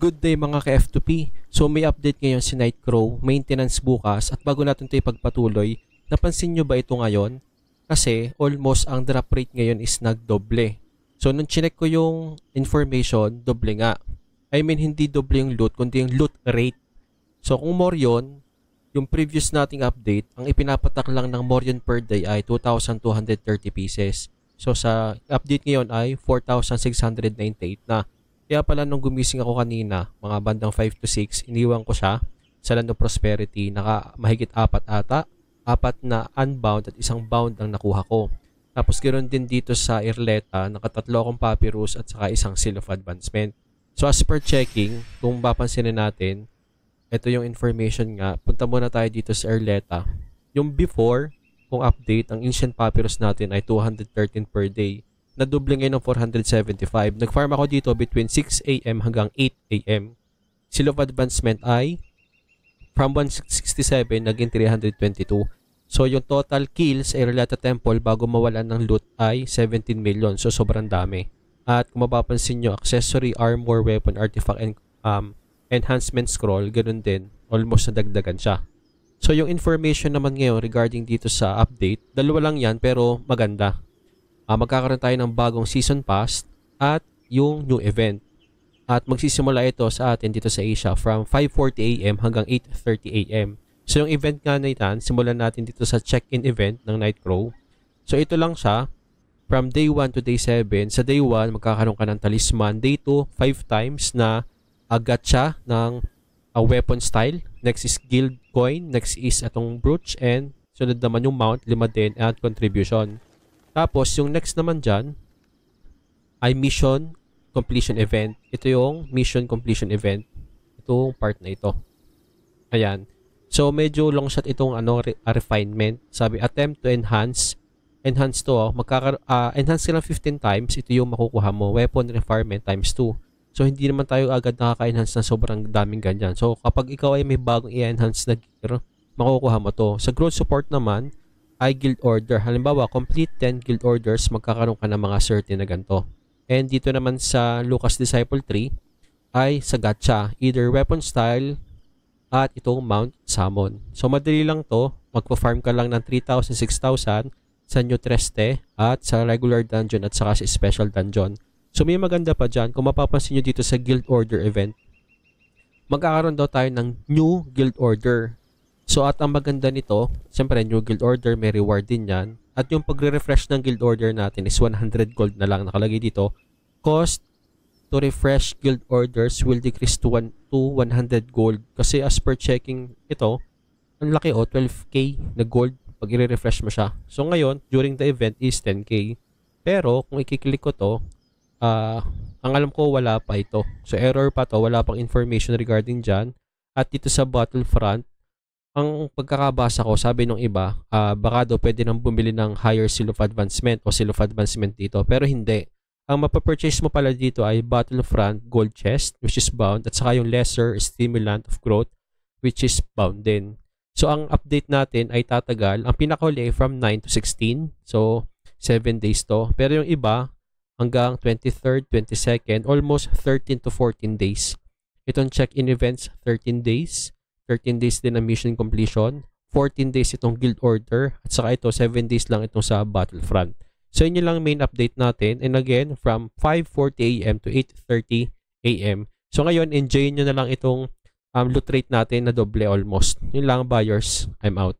Good day mga ka-F2P. So may update ngayon si Nightcrow, maintenance bukas at bago natin ito ipagpatuloy, napansin nyo ba ito ngayon? Kasi almost ang drop rate ngayon is nagdoble. So nung chinek ko yung information, doble nga. I mean hindi doble yung loot kundi yung loot rate. So kung more yun, yung previous nating update, ang ipinapatak lang ng more yun per day ay 2,230 pieces. So sa update ngayon ay 4,698 na. Kaya pala nung gumising ako kanina, mga bandang 5 to 6, iniwan ko siya sa Land of Prosperity. Mahigit 4 ata. 4 na unbound at isang bound ang nakuha ko. Tapos ganoon din dito sa Irleta, nakatatlo akong papyrus at saka isang seal of advancement. So as per checking, kung mapapansinin natin, ito yung information nga. Punta muna tayo dito sa Irleta. Yung before, kung update, ang ancient papyrus natin ay 213 per day. Nadoble ngayon ng 475. Nag-farm ako dito between 6 AM hanggang 8 AM. Seal of advancement ay from 167 naging 322. So yung total kills sa Irleta Temple bago mawalan ng loot ay 17 million. So sobrang dami. At kung mapapansin nyo, accessory, armor, weapon, artifact, and enhancement scroll, ganoon din. Almost nadagdagan siya. So yung information naman ngayon regarding dito sa update, dalawa lang yan pero maganda. Magkakaroon tayo ng bagong season pass at yung new event. At magsisimula ito sa atin dito sa Asia from 5:40 AM hanggang 8:30 AM. So yung event nga na ito, simulan natin dito sa check-in event ng Nightcrow. So ito lang siya from day 1 to day 7. Sa day 1, magkakaroon ka ng talisman. Day 2, 5 times na gacha ng weapon style. Next is guild coin. Next is atong brooch. And sunod naman yung mount, 5 din at contribution. Tapos, yung next naman dyan ay mission completion event. Ito yung mission completion event. Itong part na ito. Ayan. So, medyo long shot itong refinement. Sabi, attempt to enhance. Enhance to. Enhance ka lang 15 times. Ito yung makukuha mo. Weapon refinement times 2. So, hindi naman tayo agad nakaka-enhance na sobrang daming ganyan. So, kapag ikaw ay may bagong i-enhance na gear, makukuha mo to. Sa growth support naman, ay guild order. Halimbawa, complete 10 guild orders, magkakaroon ka ng mga certain na ganito. And dito naman sa Lucas Disciple 3, ay sa gacha. Either weapon style at itong mount summon. So, madali lang to. Magpa-farm ka lang ng 3,000, 6,000 sa New Treste at sa regular dungeon at saka sa special dungeon. So, may maganda pa dyan. Kung mapapansin nyo dito sa guild order event, magkakaroon daw tayo ng new guild order. So at ang maganda nito, siyempre new guild order, may reward din yan. At yung pagre-refresh ng guild order natin is 100 gold na lang nakalagay dito. Cost to refresh guild orders will decrease to 100 gold. Kasi as per checking ito, ang laki 12k na gold pag i-refresh mo siya. So ngayon, during the event is 10k. Pero kung i-click ko to, ang alam ko wala pa ito. So error pa to, wala pang information regarding dyan. At dito sa Battlefront, ang pagkakabasa ko, sabi nung iba, baka daw pwede nang bumili ng higher seal of advancement o seal of advancement dito. Pero hindi. Ang mapapurchase mo pala dito ay Battlefront Gold Chest, which is bound, at saka yung lesser stimulant of growth, which is bound din. So, ang update natin ay tatagal. Ang pinakahuli ay from 9 to 16. So, 7 days to. Pero yung iba, hanggang 23rd, 22nd, almost 13 to 14 days. Itong check-in events, 13 days. 13 days din ang mission completion, 14 days itong guild order, at saka ito 7 days lang itong sa Battlefront. So yun lang main update natin, and again from 5:40 AM to 8:30 AM. So ngayon enjoy nyo na lang itong loot rate natin na doble almost. Yun lang buyers, I'm out.